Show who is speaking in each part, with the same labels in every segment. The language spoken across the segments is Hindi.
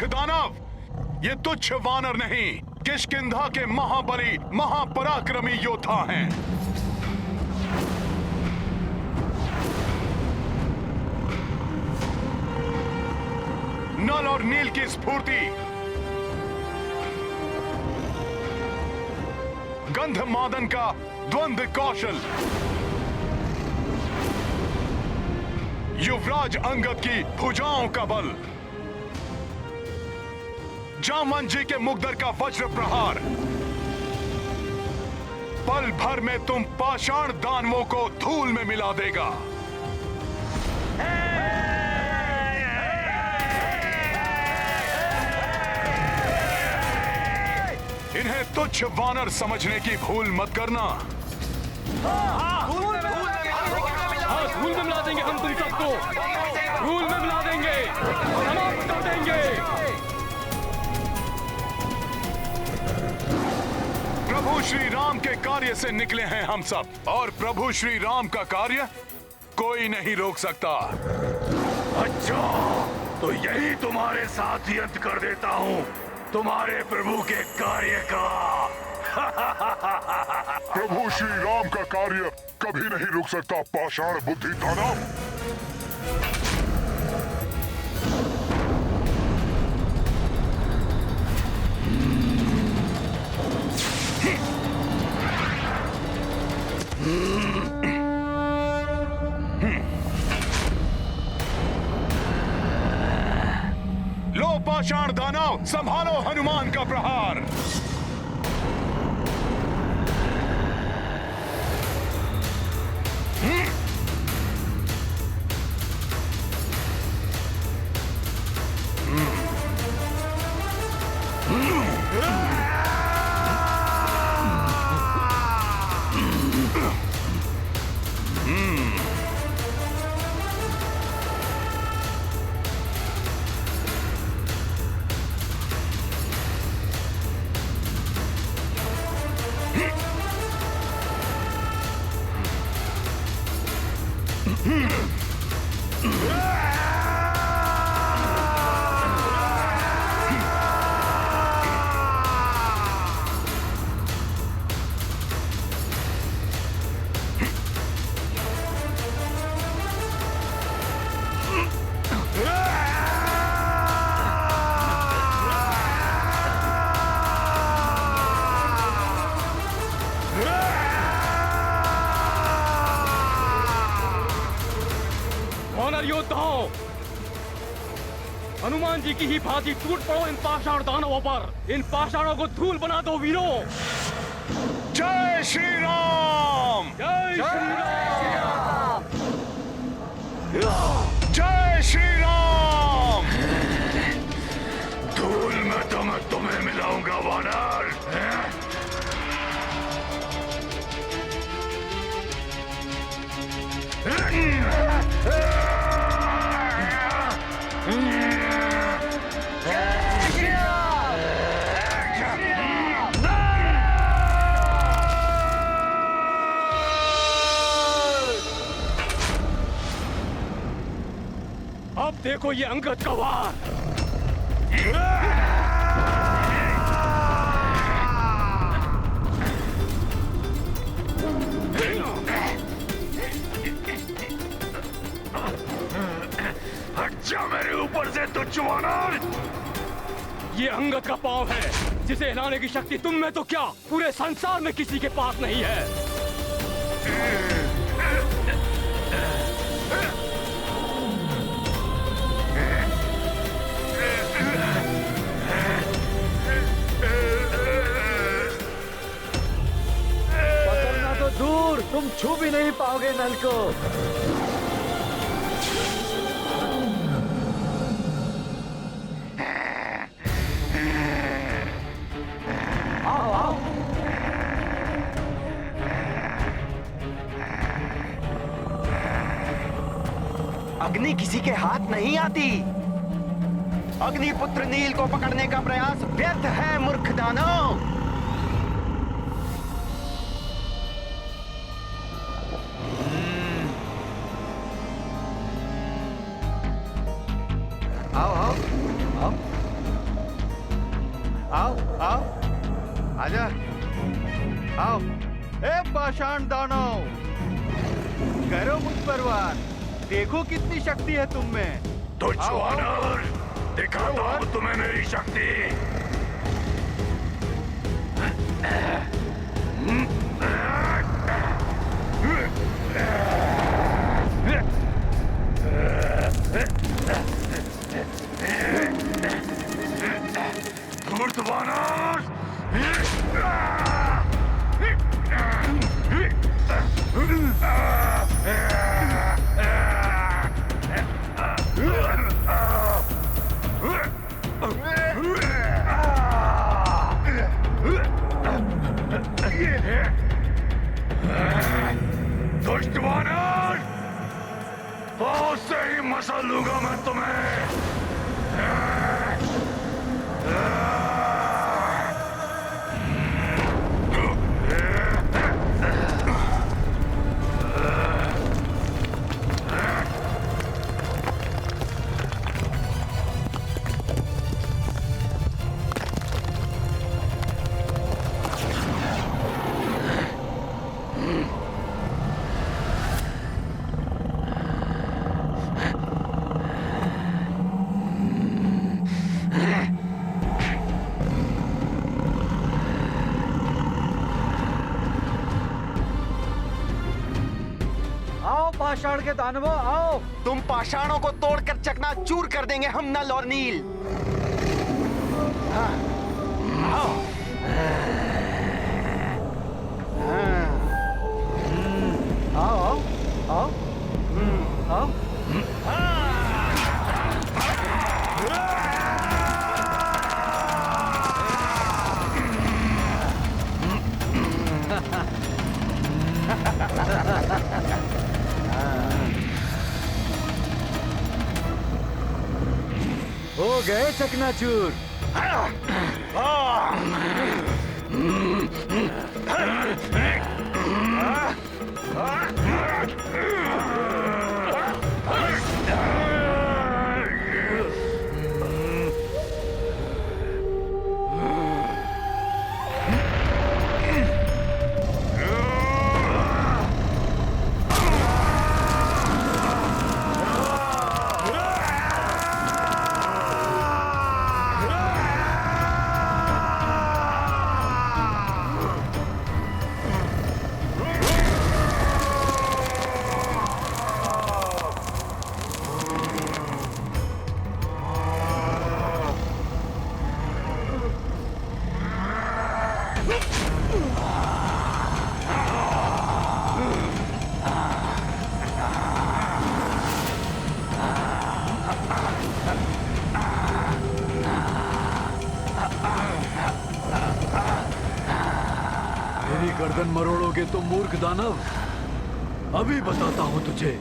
Speaker 1: मूर्ख दानव, ये तुच्छ वानर नहीं, किष्किंधा के महाबली महापराक्रमी योद्धा हैं। नल और नील की स्फूर्ति, गंधमादन का द्वंद्व कौशल, युवराज अंगद की भुजाओं का बल, जामन जी के मुग्दर का वज्र प्रहार, पल भर में तुम पाषाण दानवों को धूल में मिला देगा। इन्हें तुच्छ वानर समझने की भूल मत करना।
Speaker 2: धूल में मिला देंगे हम तुम सबको, धूल में मिला देंगे, समाप्त कर देंगे।
Speaker 1: प्रभु श्री राम के कार्य से निकले हैं हम सब, और प्रभु श्री राम का कार्य कोई नहीं रोक सकता।
Speaker 3: अच्छा, तो यही तुम्हारे साथ ही अंत कर देता हूँ तुम्हारे प्रभु के कार्य का।
Speaker 4: प्रभु श्री राम का कार्य कभी नहीं रुक सकता पाषाण बुद्धि दानव।
Speaker 1: लो पाषाण दानव, संभालो हनुमान का प्रहार।
Speaker 2: योद्धाओं, हनुमान जी की ही भांति टूट पड़ो इन पाषाण दानवों पर। इन पाषाणों को धूल बना दो वीरों।
Speaker 1: जय श्री राम,
Speaker 2: जय श्री राम,
Speaker 1: जय श्री राम।
Speaker 3: धूल में तो मैं तुम्हें मिलाऊंगा वानर।
Speaker 2: अब देखो ये अंगद का वार।
Speaker 3: हट जा मेरे ऊपर से तुच्छ वानर।
Speaker 2: ये अंगद का पांव है, जिसे हिलाने की शक्ति तुम में तो क्या पूरे संसार में किसी के पास नहीं है।
Speaker 5: पकड़ना तो दूर, तुम छू भी नहीं पाओगे नल को। आओ आओ। अग्नि किसी के हाथ नहीं आती। अग्निपुत्र नील को पकड़ने का प्रयास व्यर्थ है मूर्ख दानव। आओ आओ आओ।
Speaker 6: आजा, आओ। ए पाषाण दानव, करो मुझ पर वार। देखो कितनी शक्ति है तुम में।
Speaker 3: तो जवानर, दिखाता हूँ तुम्हें मेरी शक्ति। धूर्तवानर! दुष्टवानर! बहुत से ही मसल लूंगा मैं तुम्हें।
Speaker 5: आओ पाषाण के दानवों, आओ।
Speaker 7: तुम पाषाणों को तोड़कर चकनाचूर कर देंगे हम नल और नील। आओ।
Speaker 5: आओ, आओ, आओ, आओ। हो गए चकनाचूर।
Speaker 8: मेरी गर्दन मरोड़ोगे तुम मूर्ख दानव। अभी बताता हूं तुझे।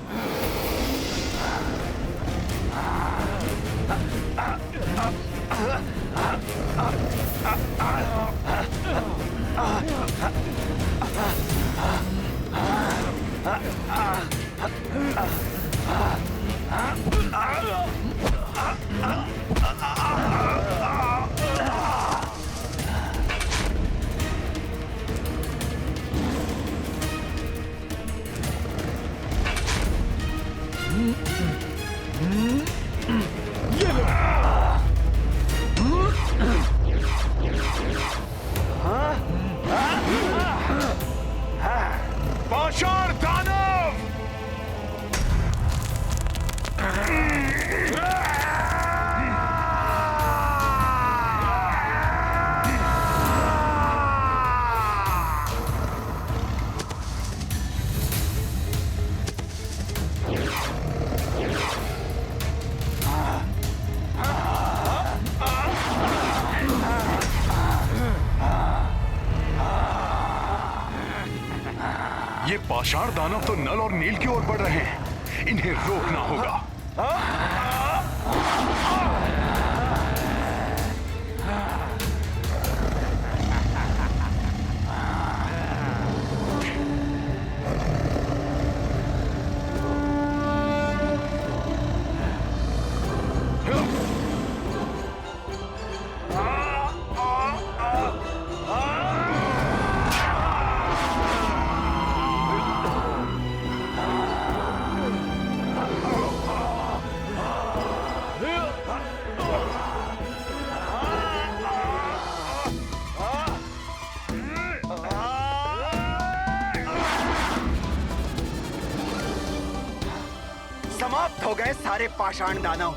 Speaker 1: पाषाण दानव! ये पाषाण दानव तो नल और नील की ओर बढ़ रहे हैं। इन्हें रोकना होगा।
Speaker 7: समाप्त हो गए सारे पाषाण दानव।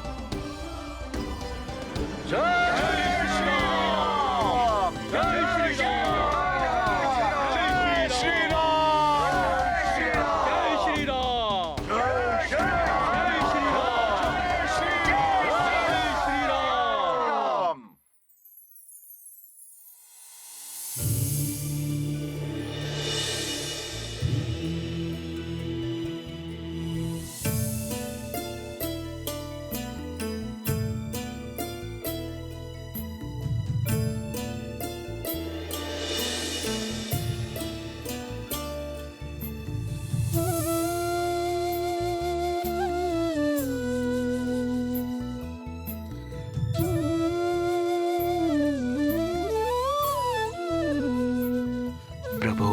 Speaker 7: प्रभु,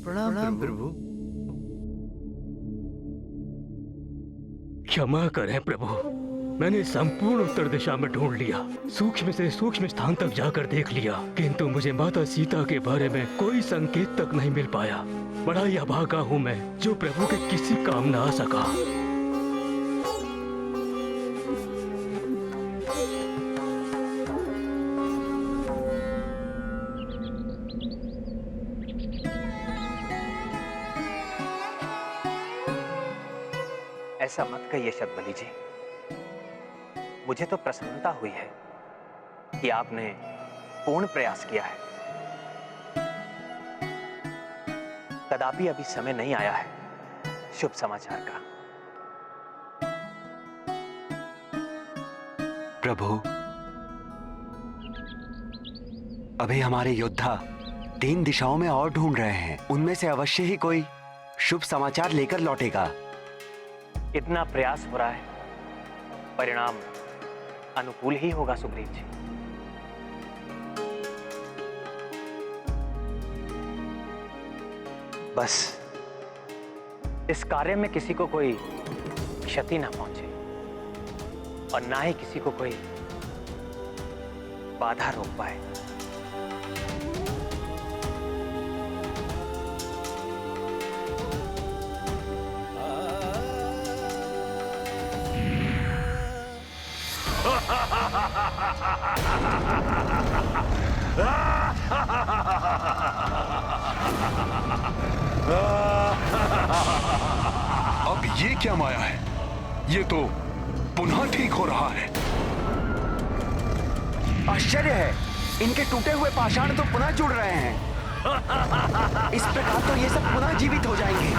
Speaker 6: प्रणाम प्रभु।
Speaker 2: क्षमा करें प्रभु, मैंने संपूर्ण उत्तर दिशा में ढूंढ लिया, सूक्ष्म से सूक्ष्म स्थान तक जाकर देख लिया, किंतु मुझे माता सीता के बारे में कोई संकेत तक नहीं मिल पाया। बड़ा ही अभागा हूँ मैं, जो प्रभु के किसी काम न आ सका।
Speaker 9: ऐसा मत कहिए शतबली जी, मुझे तो प्रसन्नता हुई है कि आपने पूर्ण प्रयास किया है। कदापि अभी समय नहीं आया है शुभ समाचार का।
Speaker 7: प्रभु, अभी हमारे योद्धा 3 दिशाओं में और ढूंढ रहे हैं, उनमें से अवश्य ही कोई शुभ समाचार लेकर लौटेगा।
Speaker 9: इतना प्रयास हो रहा है, परिणाम अनुकूल ही होगा सुग्रीव जी। बस इस कार्य में किसी को कोई क्षति ना पहुंचे और ना ही किसी को कोई बाधा रोक पाए।
Speaker 1: अब ये क्या माया है? ये तो पुनः ठीक हो रहा है।
Speaker 7: आश्चर्य है, इनके टूटे हुए पाषाण तो पुनः जुड़ रहे हैं। इस प्रकार तो ये सब पुनः जीवित हो जाएंगे।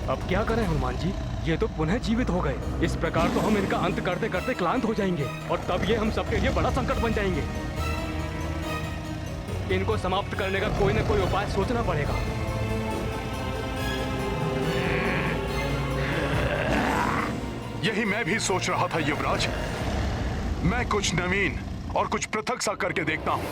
Speaker 2: अब क्या करें हनुमान जी, ये तो पुनः जीवित हो गए। इस प्रकार तो हम इनका अंत करते करते क्लांत हो जाएंगे और तब ये हम सबके लिए बड़ा संकट बन जाएंगे। इनको समाप्त करने का कोई न कोई उपाय सोचना पड़ेगा।
Speaker 1: यही मैं भी सोच रहा था युवराज। मैं कुछ नवीन और कुछ पृथक सा करके देखता हूं।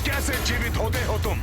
Speaker 1: कैसे जीवित होते हो तुम?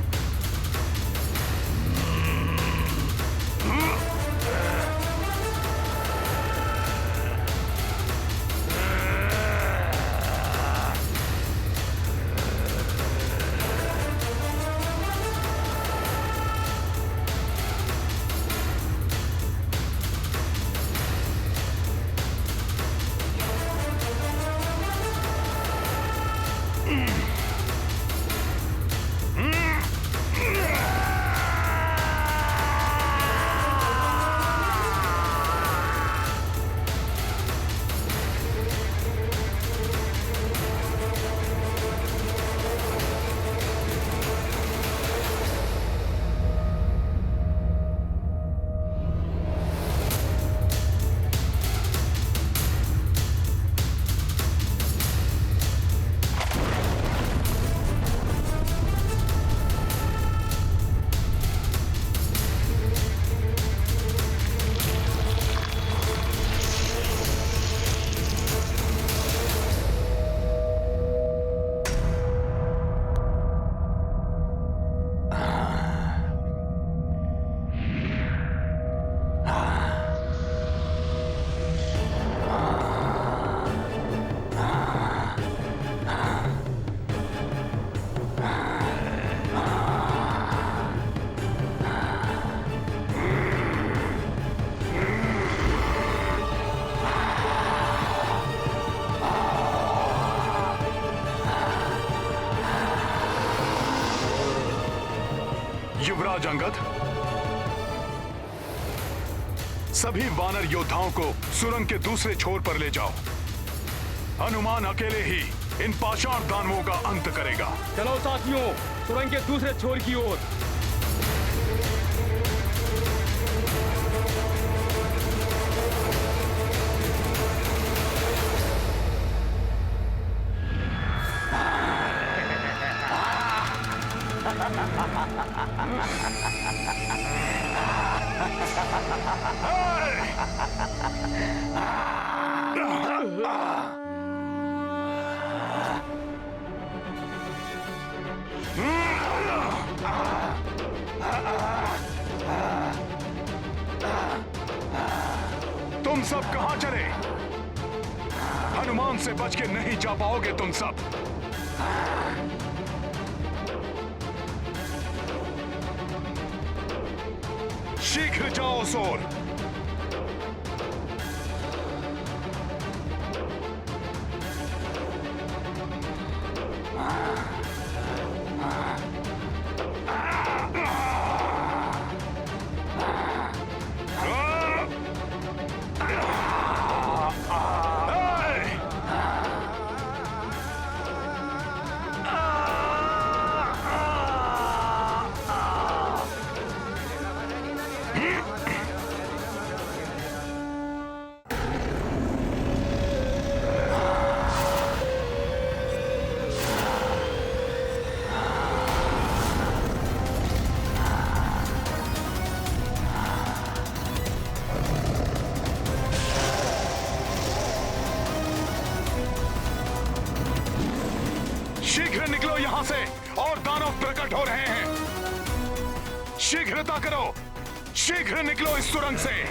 Speaker 1: युवराज अंगद, सभी वानर योद्धाओं को सुरंग के दूसरे छोर पर ले जाओ। हनुमान अकेले ही इन पाषाण दानवों का अंत करेगा।
Speaker 2: चलो साथियों, सुरंग के दूसरे छोर की ओर।
Speaker 1: तुम सब कहां चले? हनुमान से बच के नहीं जा पाओगे तुम सब। शीघ्र जाओ सोर। शीघ्र निकलो यहां से, और दानव प्रकट हो रहे हैं। शीघ्रता करो, शीघ्र निकलो इस सुरंग से।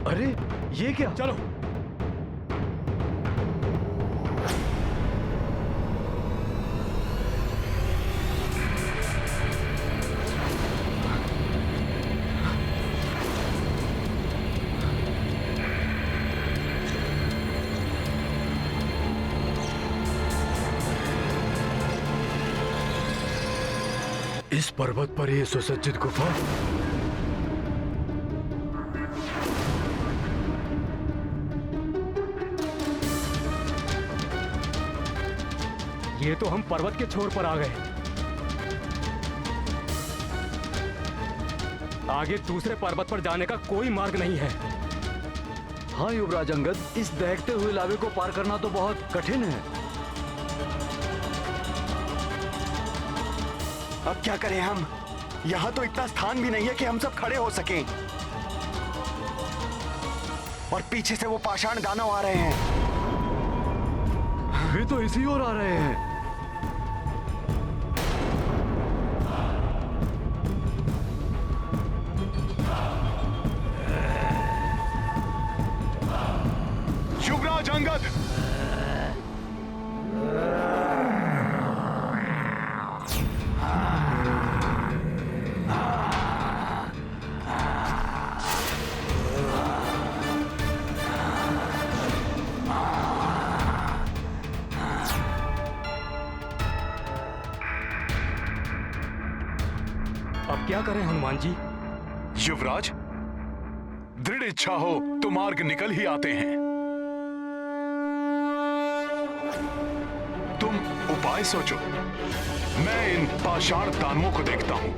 Speaker 5: अरे ये क्या?
Speaker 2: चलो।
Speaker 8: इस पर्वत पर ये सुसज्जित गुफा।
Speaker 2: ये तो हम पर्वत के छोर पर आ गए। आगे दूसरे पर्वत पर जाने का कोई मार्ग नहीं है।
Speaker 5: हाँ युवराज अंगद, इस दहकते हुए लावे को पार करना तो बहुत कठिन है।
Speaker 7: अब क्या करें हम? यहाँ तो इतना स्थान भी नहीं है कि हम सब खड़े हो सकें। और पीछे से वो पाषाण दानव आ रहे हैं।
Speaker 8: वे तो इसी ओर आ रहे हैं।
Speaker 1: युवराज अंगद,
Speaker 2: अब क्या करें हनुमान जी?
Speaker 1: युवराज, दृढ़ इच्छा हो तो मार्ग निकल ही आते हैं। तुम उपाय सोचो, मैं इन पाषाण दानवों को देखता हूं।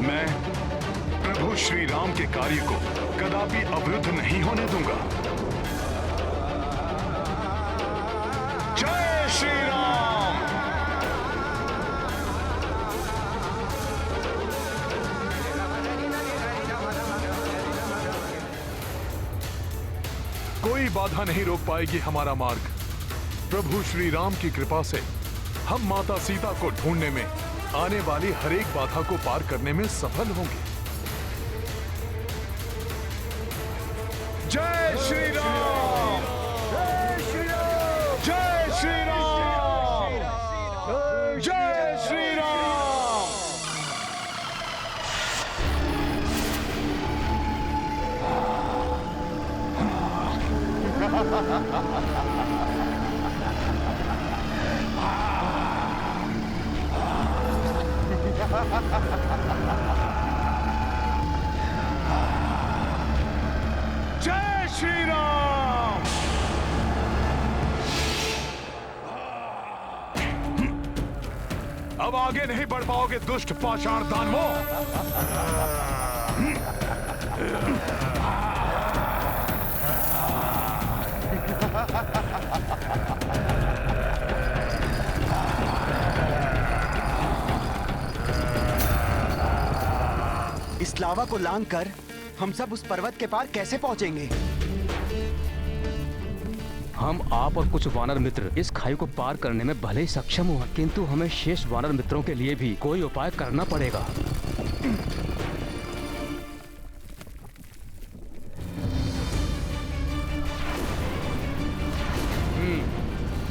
Speaker 1: मैं प्रभु श्री राम के कार्य को कदापि अवरुद्ध नहीं होने दूंगा। जय श्री राम। बाधा नहीं रोक पाएगी हमारा मार्ग। प्रभु श्री राम की कृपा से हम माता सीता को ढूंढने में आने वाली हर एक बाधा को पार करने में सफल होंगे। जय श्री राम! जय श्री राम! जय श्री राम! जय श्री राम! जय श्री राम! अब आगे नहीं बढ़ पाओगे दुष्ट पाषाण दानवों।
Speaker 7: इस लावा को लांघकर हम सब उस पर्वत के पार कैसे पहुंचेंगे?
Speaker 2: हम आप और कुछ वानर मित्र इस खाई को पार करने में भले ही सक्षम हो, किंतु हमें शेष वानर मित्रों के लिए भी कोई उपाय करना पड़ेगा।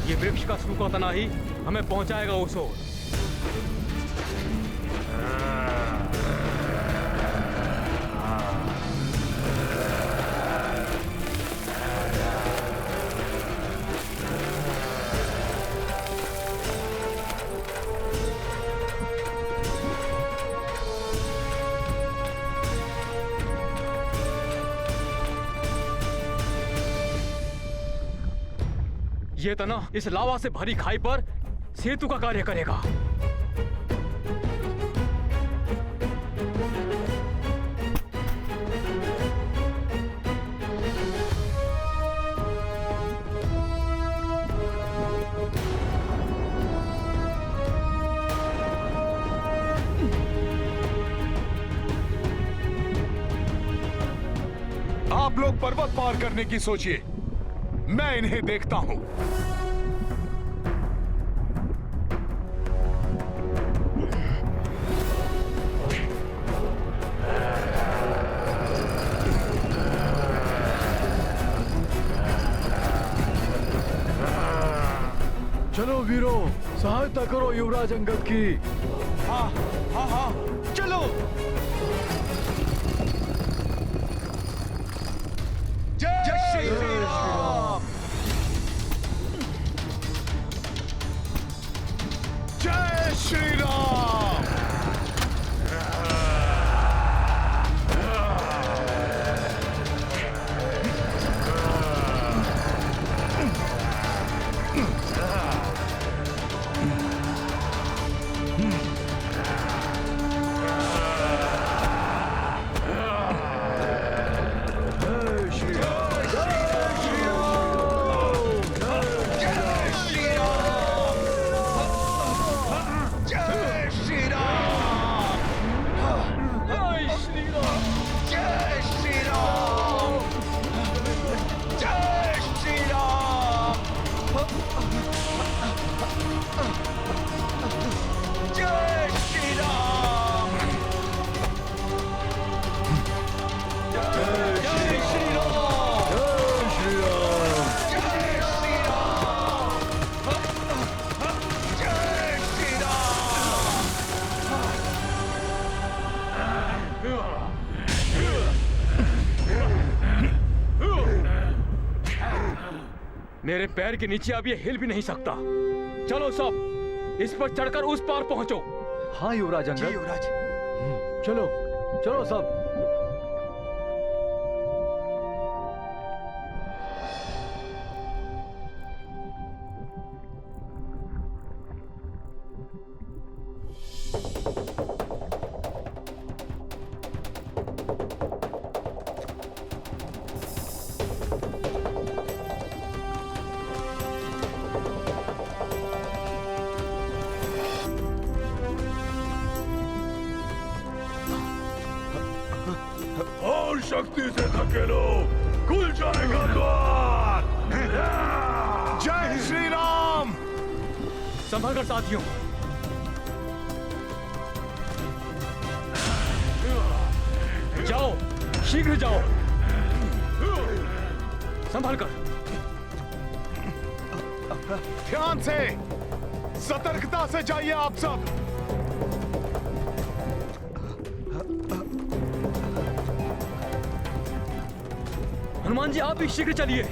Speaker 2: ये वृक्ष का सूखा तना ही हमें पहुंचाएगा उस ओर। ये तना इस लावा से भरी खाई पर सेतु का कार्य करेगा।
Speaker 1: आप लोग पर्वत पार करने की सोचिए, मैं इन्हें देखता हूं।
Speaker 8: चलो वीरों, सहायता करो युवराज अंगद की।
Speaker 1: हाँ हाँ हाँ, चलो। जय श्री राम! जय श्री राम!
Speaker 2: मेरे पैर के नीचे अब ये हिल भी नहीं सकता। चलो सब इस पर चढ़कर उस पार पहुंचो।
Speaker 5: हाँ युवराज अंगद।
Speaker 7: जी युवराज।
Speaker 5: चलो चलो सब।
Speaker 3: और शक्ति से धकेलो, खुल जाएगा द्वार।
Speaker 1: जय श्री राम।
Speaker 2: संभल कर साथियों। जाओ, शीघ्र जाओ। संभल कर।
Speaker 1: ध्यान से, सतर्कता से जाइए आप सब।
Speaker 2: हनुमान जी आप भी शीघ्र चलिए।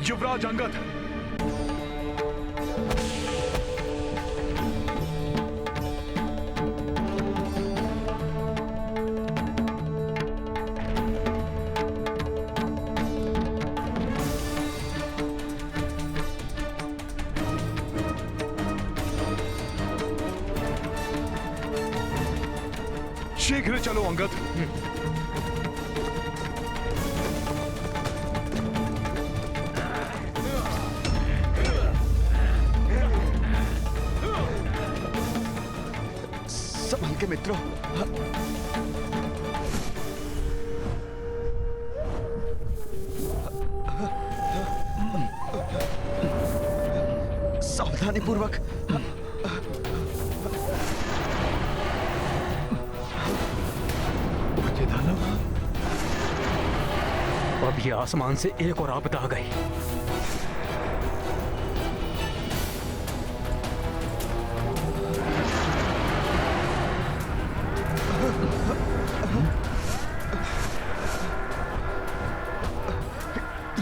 Speaker 1: युवराज अंगद, शीघ्र चलो अंगद।
Speaker 7: संभल के मित्रों। सावधानी पूर्वक।
Speaker 2: अब ये आसमान से एक और आपदा आ गई।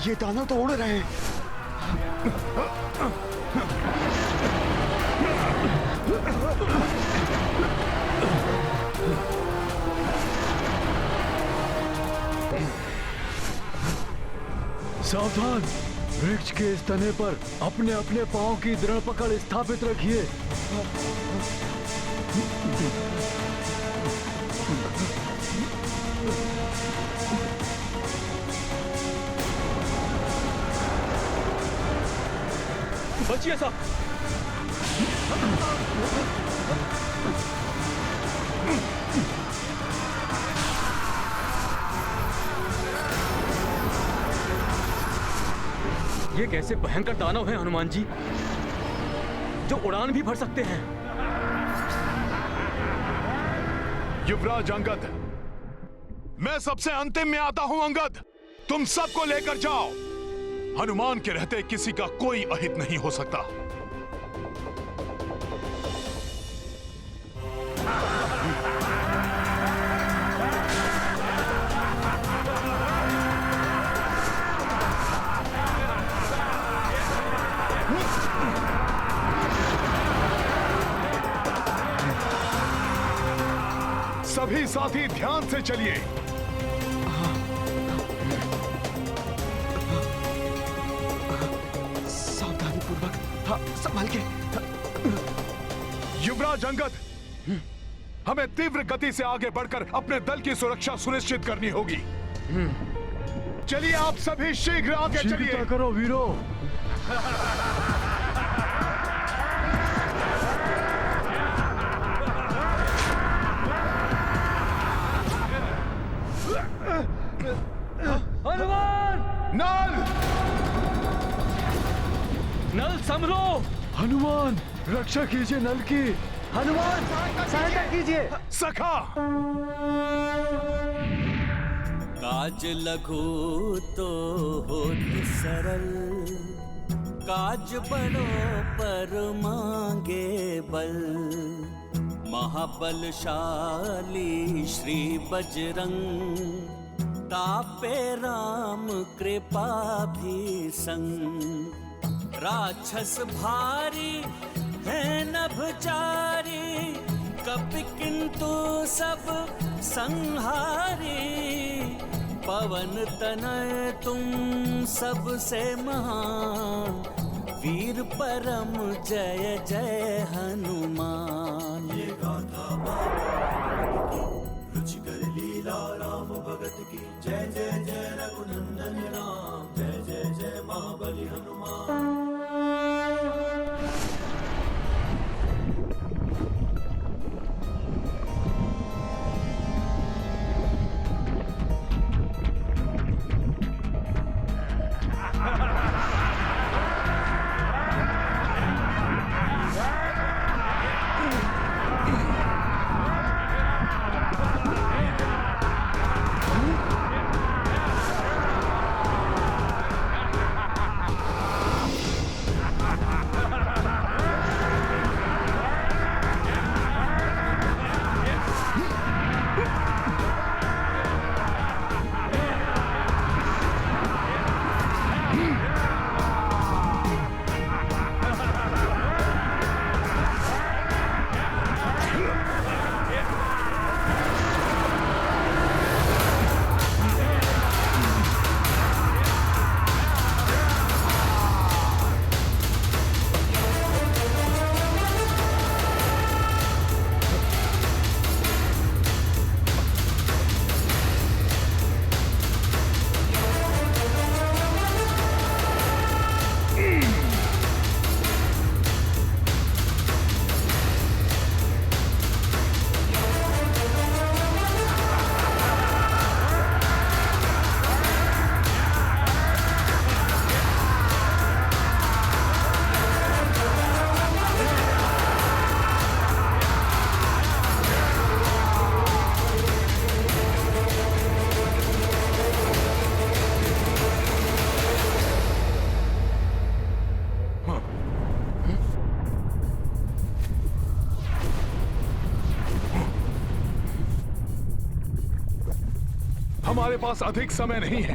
Speaker 7: ये दानव तो उड़ रहे हैं।
Speaker 8: सावधान, वृक्ष के इस तने पर अपने अपने पांव की दृढ़ पकड़ स्थापित रखिए।
Speaker 2: बचिए सब। ये कैसे भयंकर दानव हैं हनुमान जी, जो उड़ान भी भर सकते हैं।
Speaker 1: युवराज अंगद, मैं सबसे अंतिम में आता हूं अंगद। तुम सबको लेकर जाओ। हनुमान के रहते किसी का कोई अहित नहीं हो सकता। सभी साथी ध्यान से चलिए।
Speaker 7: सावधानी पूर्वक। हाँ, संभाल के।
Speaker 1: युवराज अंगद, हमें तीव्र गति से आगे बढ़कर अपने दल की सुरक्षा सुनिश्चित करनी होगी। चलिए आप सभी शीघ्र आगे चलिए।
Speaker 8: शीघ्रता करो वीरों।
Speaker 2: हनुमान!
Speaker 1: नल!
Speaker 2: नल संभलो!
Speaker 8: हनुमान, रक्षा कीजिए नल की।
Speaker 5: हनुमान, सहायता कीजिए।
Speaker 1: सखा!
Speaker 10: काज लघु तो होत सरल, काज बड़ो पर मांगे बल। महाबलशाली श्री बजरंग, तापे राम कृपा भी संग। राक्षस भारी है नभचारी, कपि किंतु सब संहारी। पवन तनय तुम सबसे महान, वीर परम जय जय हनुमान। ये गाथा रुचिकर लीला राम भगत की, जय जय जय रघुनंदन राम, जय जय जय महाबली हनुमान।
Speaker 1: हमारे पास अधिक समय नहीं है।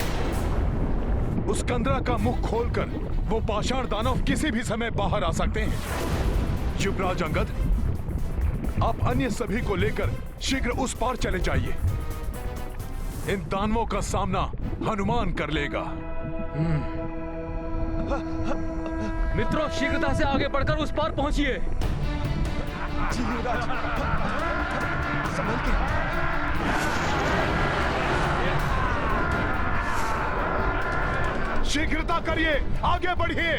Speaker 1: उस कंदरा का मुख खोलकर वो पाषाण दानव किसी भी समय बाहर आ सकते हैं। युवराज अंगद, आप अन्य सभी को लेकर शीघ्र उस पार चले जाइए। इन दानवों का सामना हनुमान कर लेगा।
Speaker 2: मित्रों, शीघ्रता से आगे बढ़कर उस पार पहुंचिए।
Speaker 1: जी युवराज, संभल के। शीघ्रता करिए, आगे बढ़िए।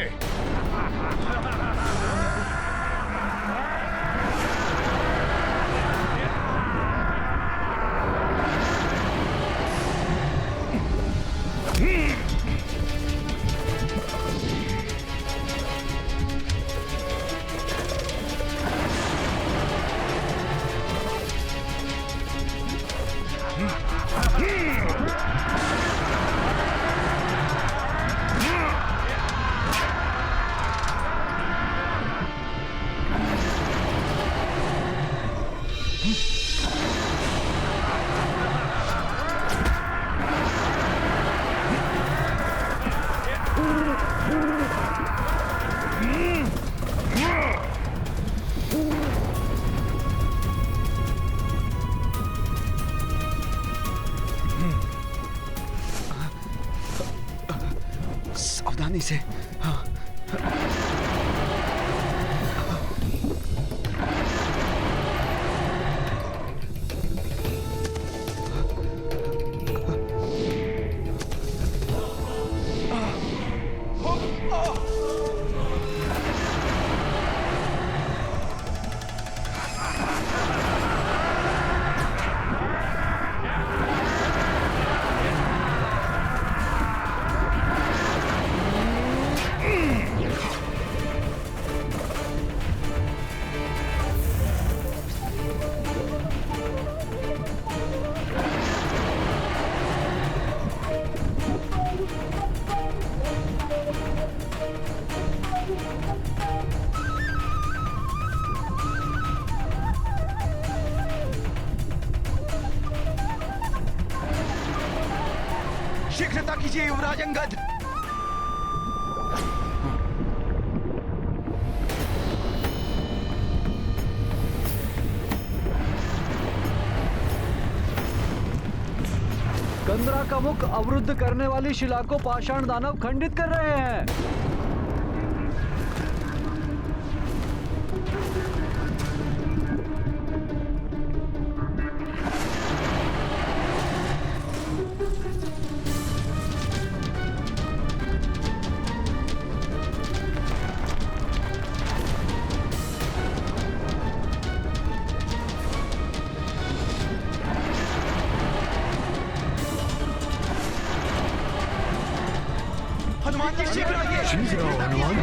Speaker 7: सावधानी से। हाँ। शीघ्रता कीजिए युवराज अंगद।
Speaker 5: कंदरा का मुख अवरुद्ध करने वाली शिला को पाषाण दानव खंडित कर रहे हैं।
Speaker 7: हनुमान जी शीघ्र आइए।
Speaker 8: शीघ्र आओ हनुमान।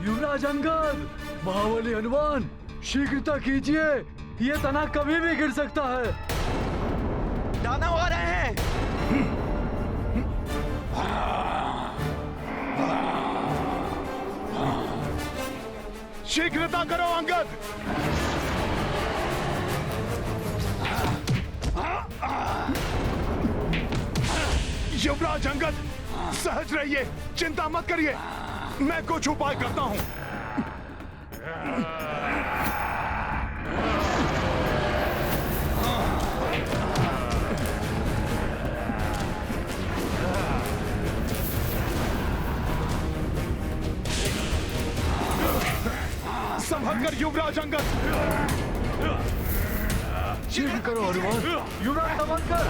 Speaker 8: युवराज अंगद, महाबली हनुमान, शीघ्रता कीजिए। ये तना कभी भी गिर सकता है।
Speaker 7: दानव आ रहे हैं।
Speaker 1: शीघ्रता करो अंगद। युवराज अंगद, सहज रहिए, चिंता मत करिए, मैं कुछ उपाय करता हूं। संभल कर युवराज अंगद।
Speaker 5: शीघ्र करो हनुमान। युवराज संभल कर।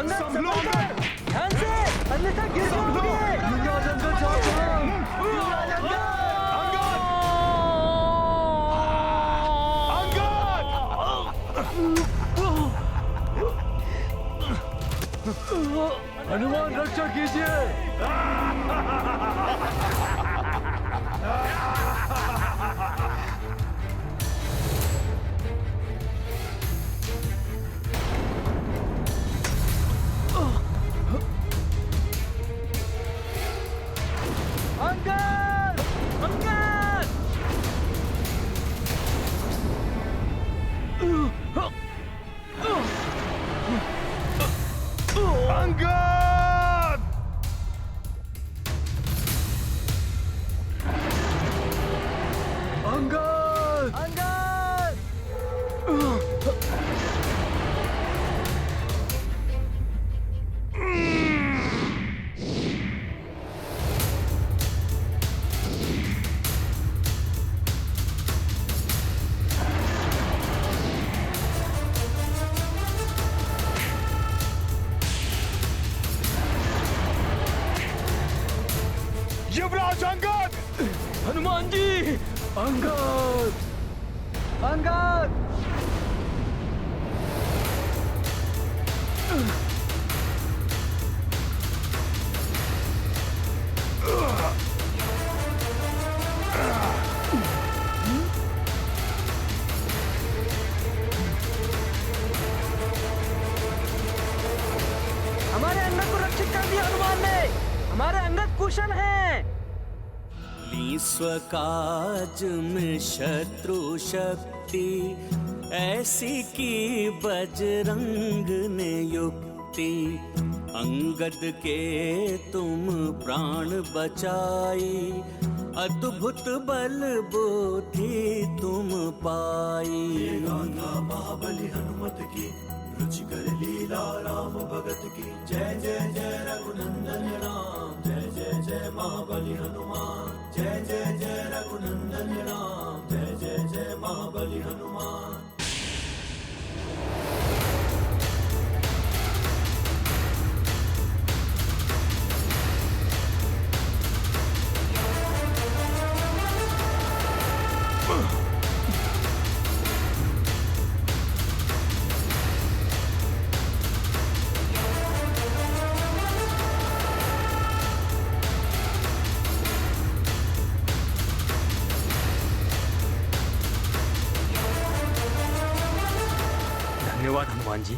Speaker 1: संभलो अंगद।
Speaker 5: ध्यान से, अन्यथा गिर जाओगे। युवराज अंगद सावधान। युवराज अंगद।
Speaker 1: अंगद।
Speaker 8: हनुमान रक्षा कीजिए।
Speaker 6: अंगद! अंगद!
Speaker 1: अंगद!
Speaker 8: अंगद!
Speaker 6: अंगद!
Speaker 1: युवराज अंगद!
Speaker 2: हनुमान जी!
Speaker 8: अंगद!
Speaker 6: अंगद!
Speaker 11: हमारे अंगद को रक्षित कर दिया हनुमान ने। हमारे अंगद कुशल हैं।
Speaker 10: स्वकाज में शत्रु शक्ति ऐसी की बजरंग ने युक्ति। अंगद के तुम प्राण बचाई, अद्भुत बल बुद्धि तुम पाई। महाबली हनुमत की रुचिकर लीला राम भगत की। जय जय जय रघुनंदन राम, जय जय जय महाबली हनुमान। जय जय जय रघुनंदन राम, जय जय जय महाबली हनुमान।
Speaker 2: धन्यवाद हनुमान जी।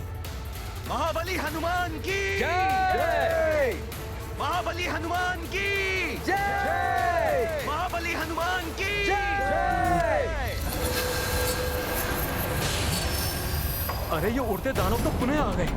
Speaker 6: महाबली हनुमान की
Speaker 8: जय!
Speaker 6: महाबली हनुमान की
Speaker 8: जय!
Speaker 6: महाबली हनुमान की
Speaker 8: जय!
Speaker 2: अरे ये उड़ते दानव तो पुनः आ गए।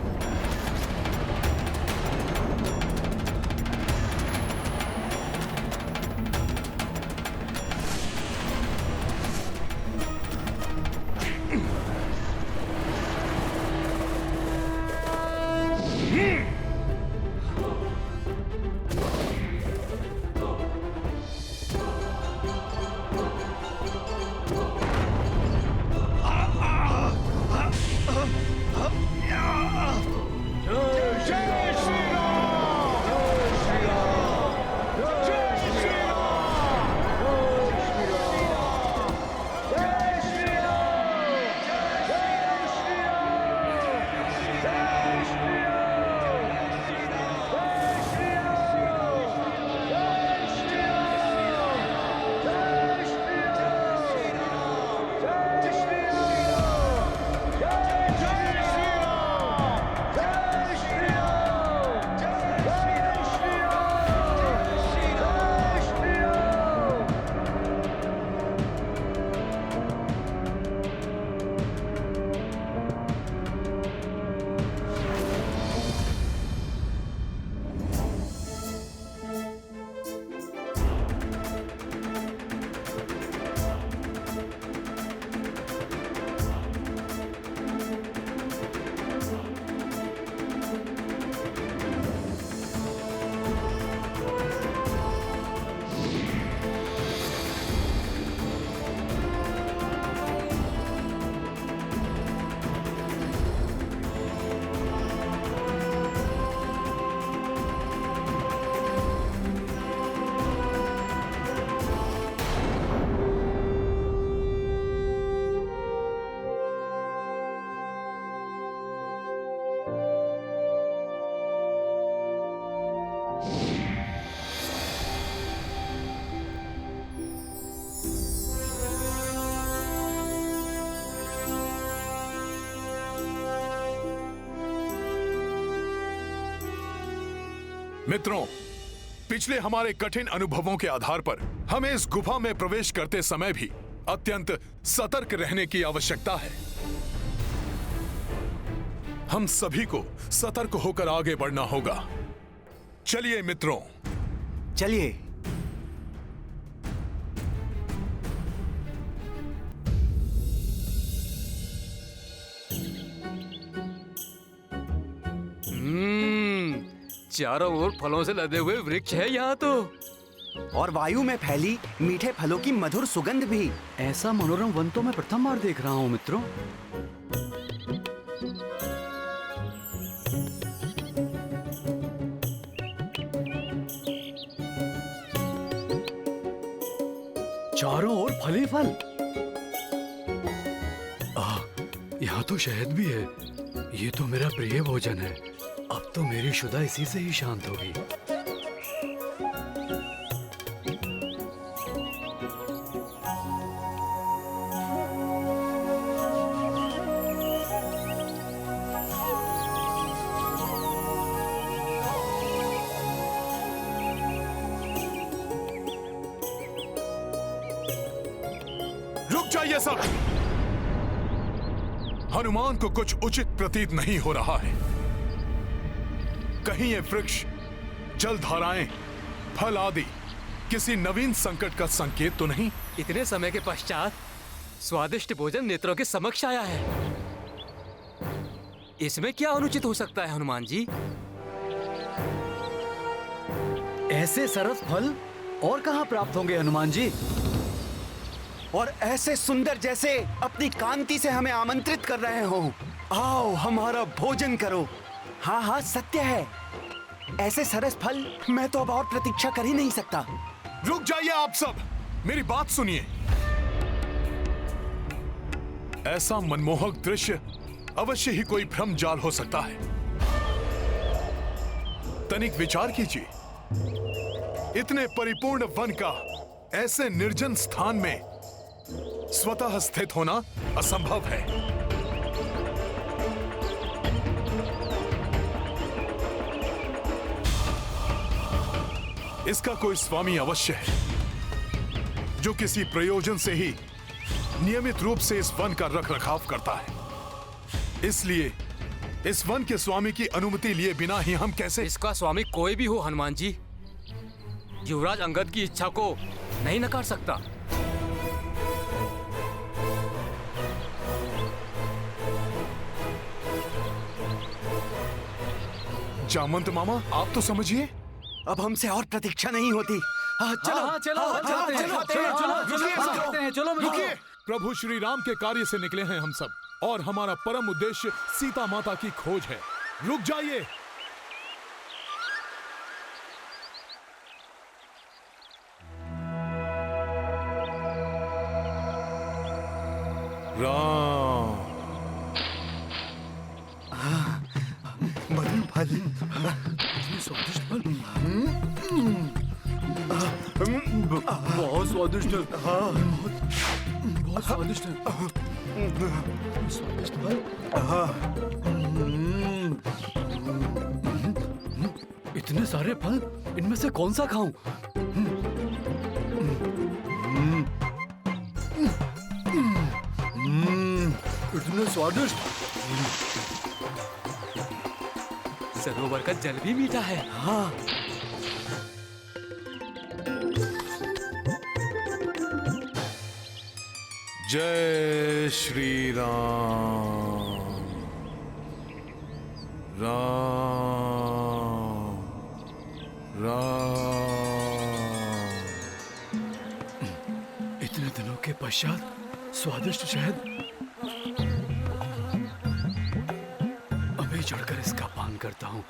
Speaker 1: मित्रों, पिछले हमारे कठिन अनुभवों के आधार पर हमें इस गुफा में प्रवेश करते समय भी अत्यंत सतर्क रहने की आवश्यकता है। हम सभी को सतर्क होकर आगे बढ़ना होगा। चलिए मित्रों,
Speaker 7: चलिए।
Speaker 2: चारों ओर फलों से लदे हुए वृक्ष है यहाँ तो।
Speaker 7: और वायु में फैली मीठे फलों की मधुर सुगंध भी।
Speaker 5: ऐसा मनोरम वन तो मैं प्रथम बार देख रहा हूँ मित्रों। चारों ओर फल ही फल। यहाँ तो शहद भी है। ये तो मेरा प्रिय भोजन है। अब तो मेरी शुदा इसी से ही शांत होगी।
Speaker 1: रुक जाइए सब। हनुमान को कुछ उचित प्रतीत नहीं हो रहा है। कहीं ये वृक्ष, जल धाराएं, फल आदि किसी नवीन संकट का संकेत तो नहीं?
Speaker 2: इतने समय के पश्चात स्वादिष्ट भोजन नेत्रों के समक्ष आया है। इसमें क्या अनुचित हो सकता है हनुमान जी?
Speaker 5: ऐसे सरस फल और कहाँ प्राप्त होंगे हनुमान जी?
Speaker 7: और ऐसे सुंदर जैसे अपनी कांति से हमें आमंत्रित कर रहे हो। आओ हमारा भोजन करो। हाँ हाँ, सत्य है। ऐसे सरस फल मैं तो अब और प्रतीक्षा कर ही नहीं सकता।
Speaker 1: रुक जाइए आप सब, मेरी बात सुनिए। ऐसा मनमोहक दृश्य अवश्य ही कोई भ्रम जाल हो सकता है। तनिक विचार कीजिए, इतने परिपूर्ण वन का ऐसे निर्जन स्थान में स्वतः स्थित होना असंभव है। इसका कोई स्वामी अवश्य है, जो किसी प्रयोजन से ही नियमित रूप से इस वन का रखरखाव करता है। इसलिए इस वन के स्वामी की अनुमति लिए बिना ही हम कैसे...
Speaker 2: इसका स्वामी कोई भी हो हनुमान जी, युवराज अंगद की इच्छा को नहीं नकार सकता।
Speaker 1: जामवंत मामा, आप तो समझिए।
Speaker 7: अब हमसे और प्रतीक्षा नहीं होती।
Speaker 5: चलो।
Speaker 1: रुकिए, प्रभु श्री राम के कार्य से निकले हैं हम सब, और हमारा परम उद्देश्य सीता माता की खोज है। रुक जाइए। राम,
Speaker 7: मधुर फल,
Speaker 5: स्वादिष्ट फल। बहुत स्वादिष्ट है। बहुत स्वादिष्ट है। स्वादिष्ट फल। इतने सारे फल, इनमें से कौन सा खाऊं? इतने स्वादिष्ट।
Speaker 2: सरोवर का जल भी मीठा है।
Speaker 7: हाँ।
Speaker 1: जय श्री राम। राम राम।
Speaker 5: इतने दिनों के पश्चात स्वादिष्ट शहद। अभी चढ़कर इसका पान करता हूँ।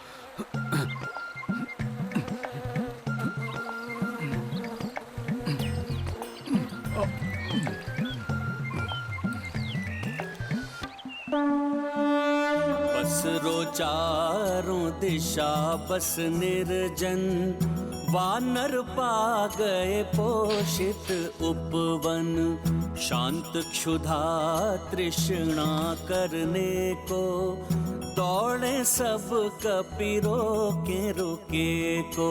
Speaker 10: बस रो चारों दिशा, बस निर्जन वानर पा गए पोषित उपवन, शांत क्षुधा तृष्णा करने को, दौड़े सब कपि रोके रुके को।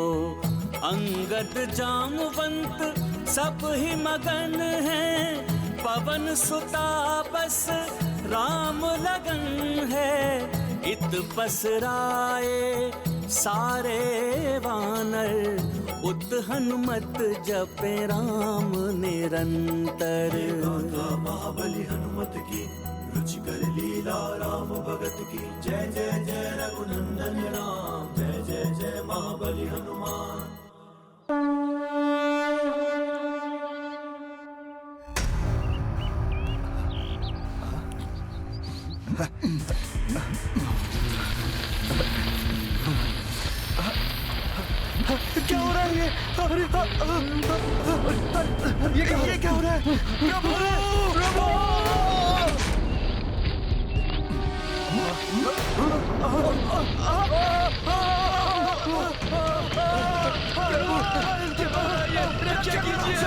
Speaker 10: अंगद जामवंत सब ही मगन हैं, पवन सुता बस राम लगन है। इत पसराए सारे वानर, उत हनुमत जपे राम निरंतर। महाबली हनुमत की रुचिकर लीला राम भगत की, जय जय जय रघुनंदन राम, जय जय जय महाबली हनुमान।
Speaker 7: क्या हो रहा है ये? अरे ये क्या हो रहा है?
Speaker 11: रक्षा कीजिए।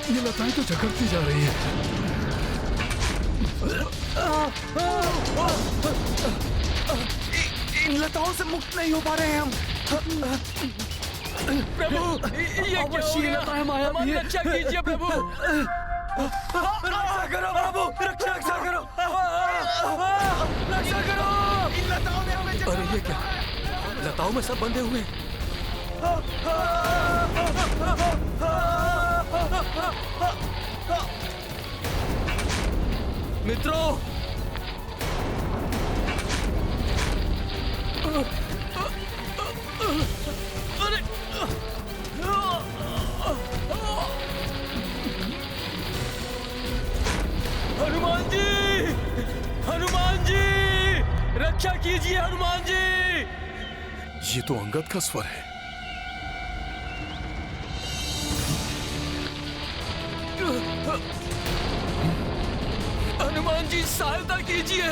Speaker 5: ये लताएं तो झकड़ती जा रही है।
Speaker 7: इन लताओं से मुक्त नहीं हो पा रहे हैं हम।
Speaker 11: प्रभु ये क्या हो गया? हमारी रक्षा कीजिए प्रभु।
Speaker 7: रक्षा करो प्रभु, रक्षा करो, रक्षा करो। इन लताओं ने हमें
Speaker 5: अरे ये क्या? लताओं में सब बंधे हुए हैं।
Speaker 11: मित्रों, अरे हनुमान जी, हनुमान जी, रक्षा कीजिए हनुमान जी।
Speaker 1: ये तो अंगद का स्वर है।
Speaker 11: हनुमान जी सहायता कीजिए।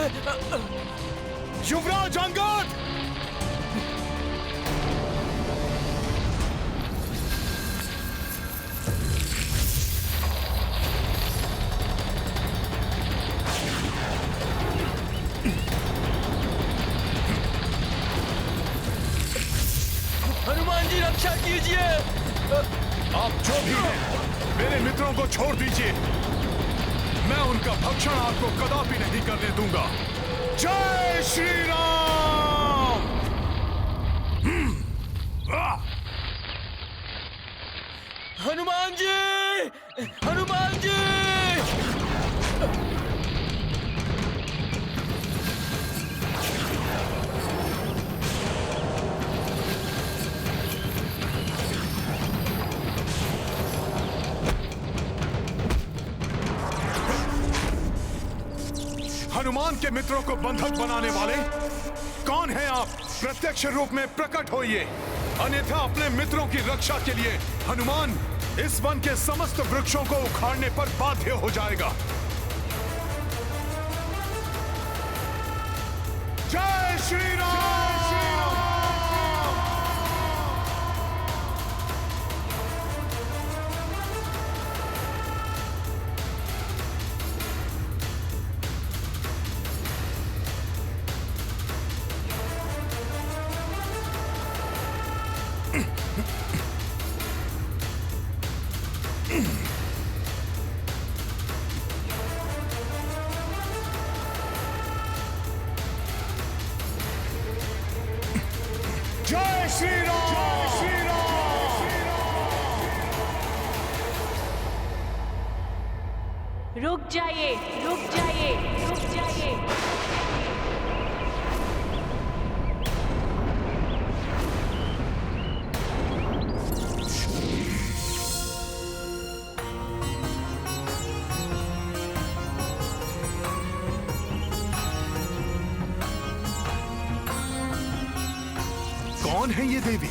Speaker 1: युवराज अंगद!
Speaker 11: हनुमान जी रक्षा कीजिए।
Speaker 1: आप जो भी हैं, मेरे मित्रों को छोड़ दीजिए। मैं उनका भक्षण आपको कदापि नहीं करने दूंगा। जय श्री राम।
Speaker 11: हनुमान जी, हनुमान जी।
Speaker 1: हनुमान के मित्रों को बंधक बनाने वाले कौन हैं आप? प्रत्यक्ष रूप में प्रकट होइए, अन्यथा अपने मित्रों की रक्षा के लिए हनुमान इस वन के समस्त वृक्षों को उखाड़ने पर बाध्य हो जाएगा। जय श्री राम। जय श्री राम। जय श्री राम।
Speaker 12: रुक जाइए, रुक जाइए, रुक जाइए।
Speaker 1: कौन है ये देवी?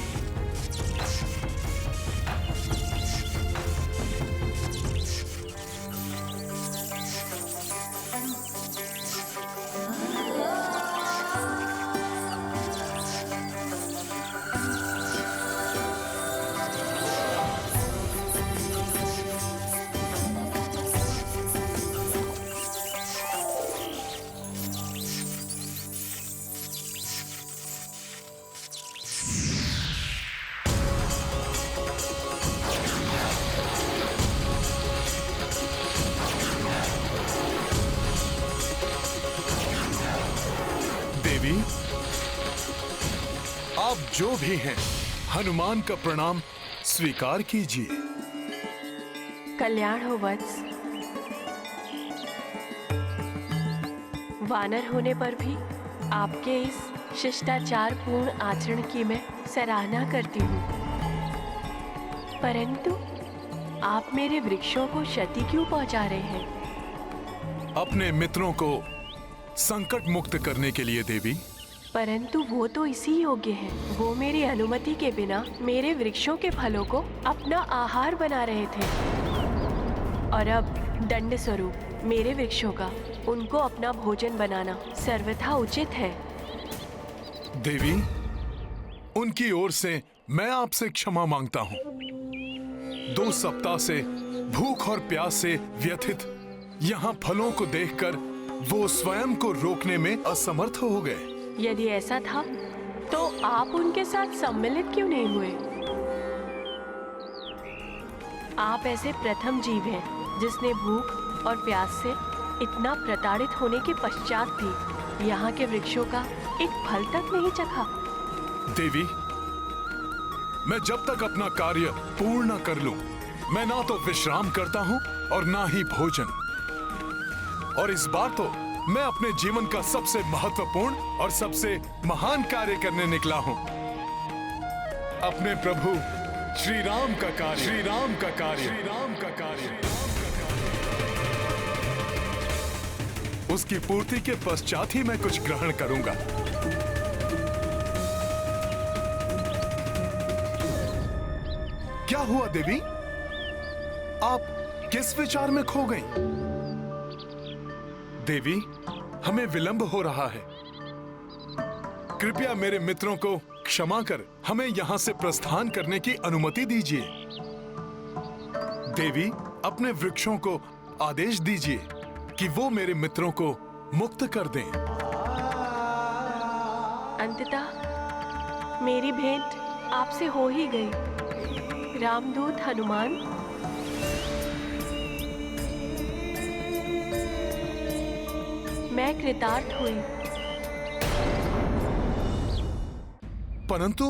Speaker 1: देवी, आप जो भी हैं, हनुमान का प्रणाम स्वीकार कीजिए।
Speaker 12: कल्याण हो वत्स। वानर होने पर भी आपके इस शिष्टाचार पूर्ण आचरण की मैं सराहना करती हूँ, परंतु आप मेरे वृक्षों को क्षति क्यों पहुंचा रहे हैं?
Speaker 1: अपने मित्रों को संकट मुक्त करने के लिए देवी।
Speaker 12: परंतु वो तो इसी योग्य है। वो मेरी अनुमति के बिना मेरे वृक्षों के फलों को अपना आहार बना रहे थे, और अब दंड स्वरूप मेरे वृक्षों का उनको अपना भोजन बनाना सर्वथा उचित है।
Speaker 1: देवी, उनकी ओर से मैं आपसे क्षमा मांगता हूँ। 2 सप्ताह से भूख और प्यास से व्यथित यहाँ फलों को देखकर वो स्वयं को रोकने में असमर्थ हो गए।
Speaker 12: यदि ऐसा था तो आप उनके साथ सम्मिलित क्यों नहीं हुए? आप ऐसे प्रथम जीव हैं जिसने भूख और प्यास से इतना प्रताड़ित होने के पश्चात भी यहाँ के वृक्षों का एक फल तक नहीं चखा।
Speaker 1: देवी, मैं जब तक अपना कार्य पूर्ण कर लूं, मैं ना तो विश्राम करता हूं और ना ही भोजन। और इस बार तो मैं अपने जीवन का सबसे महत्वपूर्ण और सबसे महान कार्य करने निकला हूं। अपने प्रभु श्री राम का कार्य, श्री राम का कार्य, श्री राम का कार्य। उसकी पूर्ति के पश्चात ही मैं कुछ ग्रहण करूंगा। क्या हुआ देवी? आप किस विचार में खो गई? देवी, हमें विलंब हो रहा है। कृपया मेरे मित्रों को क्षमा कर हमें यहां से प्रस्थान करने की अनुमति दीजिए। देवी, अपने वृक्षों को आदेश दीजिए कि वो मेरे मित्रों को मुक्त कर दें।
Speaker 12: अंततः मेरी भेंट आपसे हो ही गई, रामदूत हनुमान। मैं कृतार्थ हुई।
Speaker 1: परंतु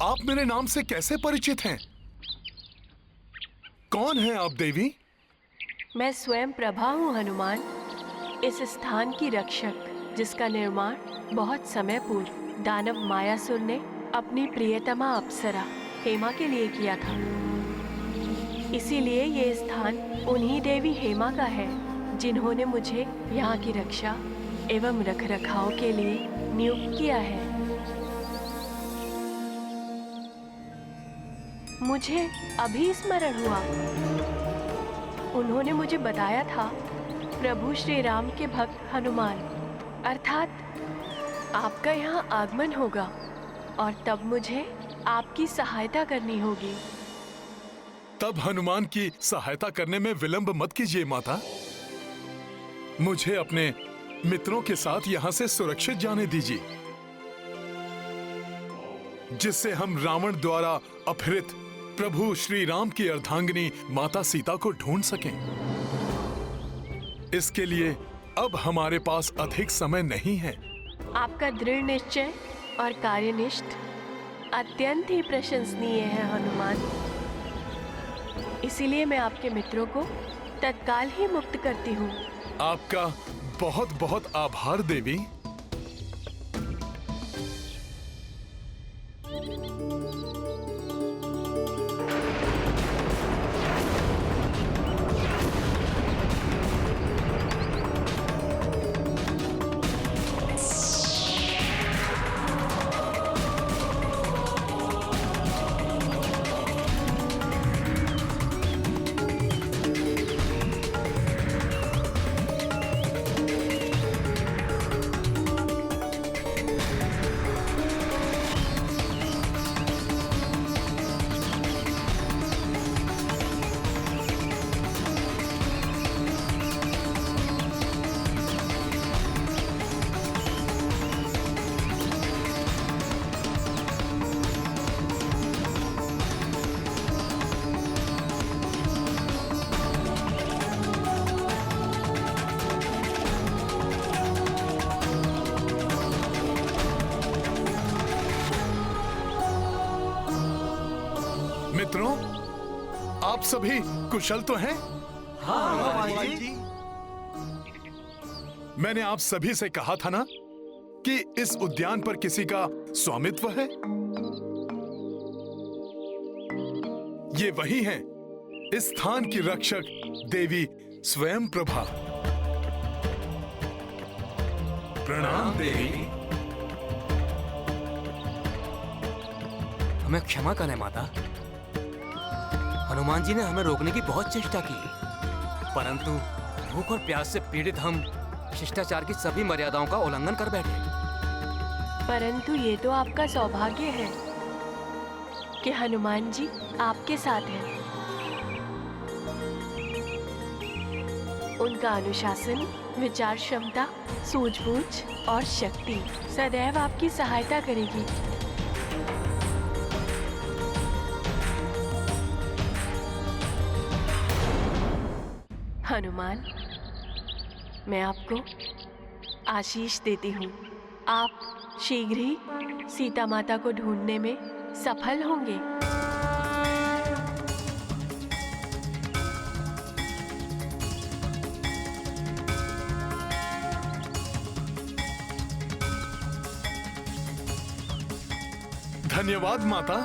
Speaker 1: आप मेरे नाम से कैसे परिचित हैं? कौन हैं आप देवी?
Speaker 12: मैं स्वयं प्रभा हूँ हनुमान, इस स्थान की रक्षक, जिसका निर्माण बहुत समय पूर्व दानव मायासुर ने अपनी प्रियतमा अप्सरा हेमा के लिए किया था। इसीलिए ये स्थान उन्हीं देवी हेमा का है जिन्होंने मुझे यहाँ की रक्षा एवं रखरखाव के लिए नियुक्त किया है। मुझे अभी स्मरण हुआ, उन्होंने मुझे बताया था प्रभु श्री राम के भक्त हनुमान, अर्थात आपका यहाँ आगमन होगा और तब मुझे आपकी सहायता करनी होगी।
Speaker 1: तब हनुमान की सहायता करने में विलंब मत कीजिए माता। मुझे अपने मित्रों के साथ यहाँ से सुरक्षित जाने दीजिए, जिससे हम रावण द्वारा अपहृत प्रभु श्री राम की अर्धांगिनी माता सीता को ढूंढ सकें। इसके लिए अब हमारे पास अधिक समय नहीं है।
Speaker 12: आपका दृढ़ निश्चय और कार्यनिष्ठ अत्यंत ही प्रशंसनीय है हनुमान। इसीलिए मैं आपके मित्रों को तत्काल ही मुक्त करती हूँ।
Speaker 1: आपका बहुत बहुत आभार देवी। सभी कुशल तो हैं?
Speaker 6: हाँ हनुमान जी।
Speaker 1: मैंने आप सभी से कहा था ना कि इस उद्यान पर किसी का स्वामित्व है। ये वही हैं, इस स्थान की रक्षक देवी स्वयं प्रभा। प्रणाम देवी।
Speaker 13: हमें क्षमा करें माता। हनुमान जी ने हमें रोकने की बहुत चेष्टा की, परंतु भूख और प्यास से पीड़ित हम शिष्टाचार की सभी मर्यादाओं का उल्लंघन कर बैठे।
Speaker 12: परंतु ये तो आपका सौभाग्य है कि हनुमान जी आपके साथ हैं। उनका अनुशासन, विचार क्षमता, सूझबूझ और शक्ति सदैव आपकी सहायता करेगी। हनुमान, मैं आपको आशीष देती हूँ। आप शीघ्र ही सीता माता को ढूंढने में सफल होंगे।
Speaker 1: धन्यवाद माता।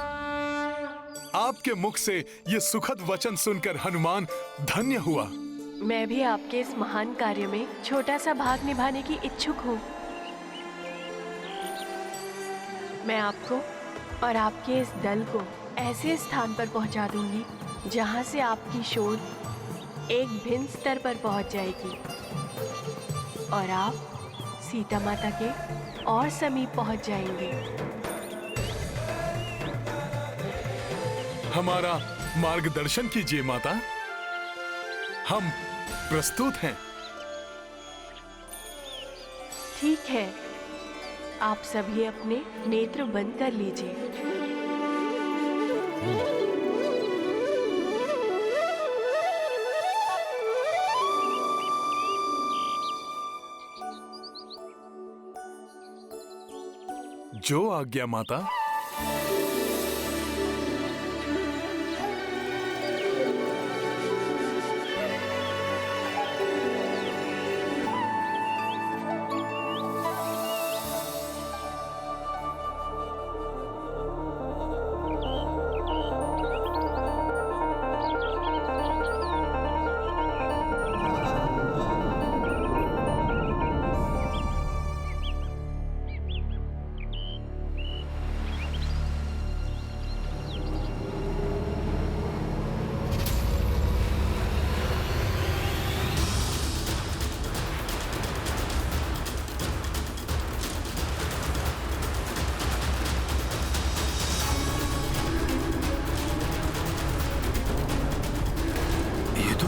Speaker 1: आपके मुख से ये सुखद वचन सुनकर हनुमान धन्य हुआ।
Speaker 12: मैं भी आपके इस महान कार्य में छोटा सा भाग निभाने की इच्छुक हूँ। मैं आपको और आपके इस दल को ऐसे स्थान पर पहुँचा दूंगी जहाँ से आपकी शोध एक भिन्न स्तर पर पहुँच जाएगी और आप सीता माता के और समीप पहुँच जाएंगे।
Speaker 1: हमारा मार्गदर्शन कीजिए माता, हम प्रस्तुत हैं।
Speaker 12: ठीक है, आप सभी अपने नेत्र बंद कर लीजिए।
Speaker 1: जो आज्ञा माता।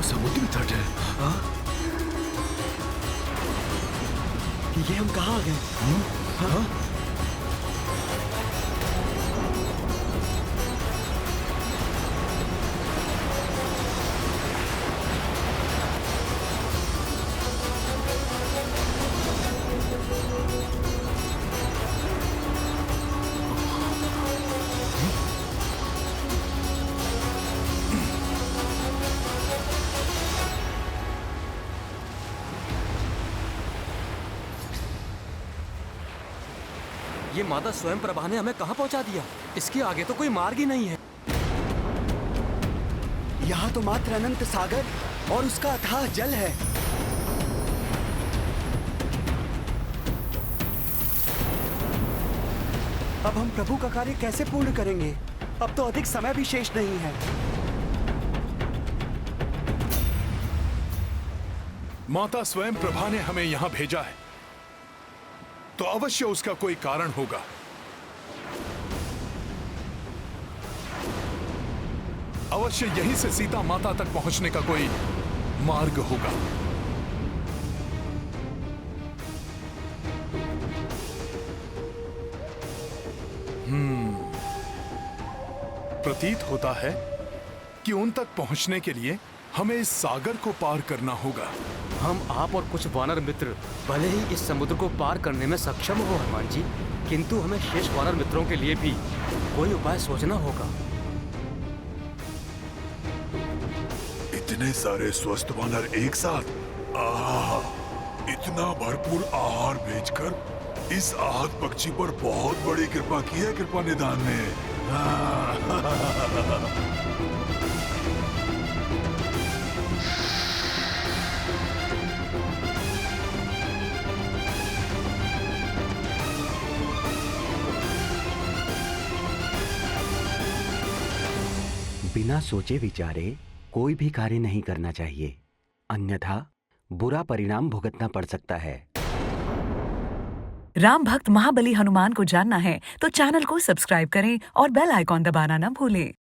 Speaker 5: समुद्र तट है। हाँ? ये हम कहाँ आ गए? हाँ?
Speaker 13: ये माता स्वयं प्रभा ने हमें कहाँ पहुँचा दिया? इसके आगे तो कोई मार्ग ही नहीं है।
Speaker 7: यहाँ तो मात्र अनंत सागर और उसका अथाह जल है। अब हम प्रभु का कार्य कैसे पूर्ण करेंगे? अब तो अधिक समय भी शेष नहीं है।
Speaker 1: माता स्वयं प्रभा ने हमें यहाँ भेजा है, तो अवश्य उसका कोई कारण होगा। अवश्य यहीं से सीता माता तक पहुंचने का कोई मार्ग होगा। प्रतीत होता है कि उन तक पहुंचने के लिए हमें इस सागर को पार करना होगा।
Speaker 13: हम, आप और कुछ वानर मित्र भले ही इस समुद्र को पार करने में सक्षम हो हनुमान जी, किंतु हमें शेष वानर मित्रों के लिए भी कोई उपाय सोचना होगा।
Speaker 4: इतने सारे स्वस्थ वानर एक साथ, आहा, इतना भरपूर आहार भेजकर इस आहत पक्षी पर बहुत बड़ी कृपा की है कृपा निधान ने।
Speaker 7: बिना सोचे विचारे कोई भी कार्य नहीं करना चाहिए, अन्यथा बुरा परिणाम भुगतना पड़ सकता है।
Speaker 14: राम भक्त महाबली हनुमान को जानना है तो चैनल को सब्सक्राइब करें और बेल आइकॉन दबाना न भूलें।